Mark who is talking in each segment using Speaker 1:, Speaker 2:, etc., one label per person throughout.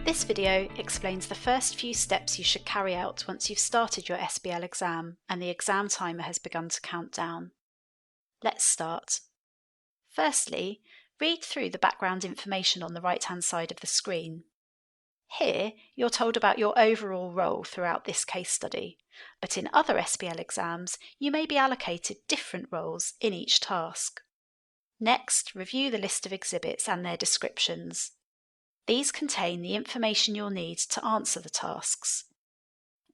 Speaker 1: This video explains the first few steps you should carry out once you've started your SBL exam and the exam timer has begun to count down. Let's start. Firstly, read through the background information on the right-hand side of the screen. Here, you're told about your overall role throughout this case study, but in other SBL exams, you may be allocated different roles in each task. Next, review the list of exhibits and their descriptions. These contain the information you'll need to answer the tasks.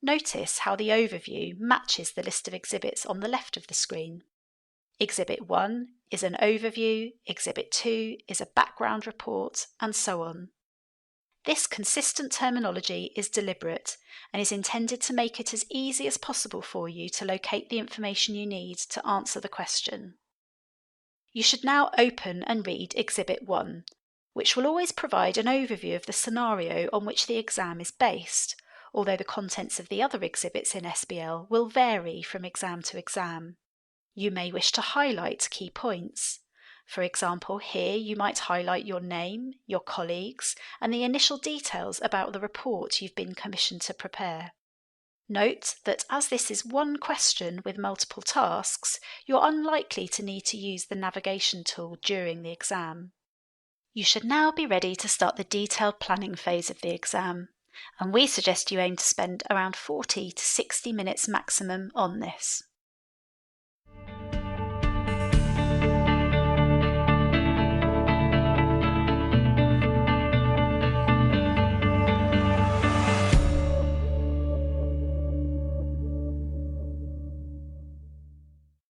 Speaker 1: Notice how the overview matches the list of exhibits on the left of the screen. Exhibit 1 is an overview, Exhibit 2 is a background report, and so on. This consistent terminology is deliberate and is intended to make it as easy as possible for you to locate the information you need to answer the question. You should now open and read Exhibit 1, which will always provide an overview of the scenario on which the exam is based, although the contents of the other exhibits in SBL will vary from exam to exam. You may wish to highlight key points. For example, here you might highlight your name, your colleagues, and the initial details about the report you've been commissioned to prepare. Note that as this is one question with multiple tasks, you're unlikely to need to use the navigation tool during the exam. You should now be ready to start the detailed planning phase of the exam, and we suggest you aim to spend around 40 to 60 minutes maximum on this.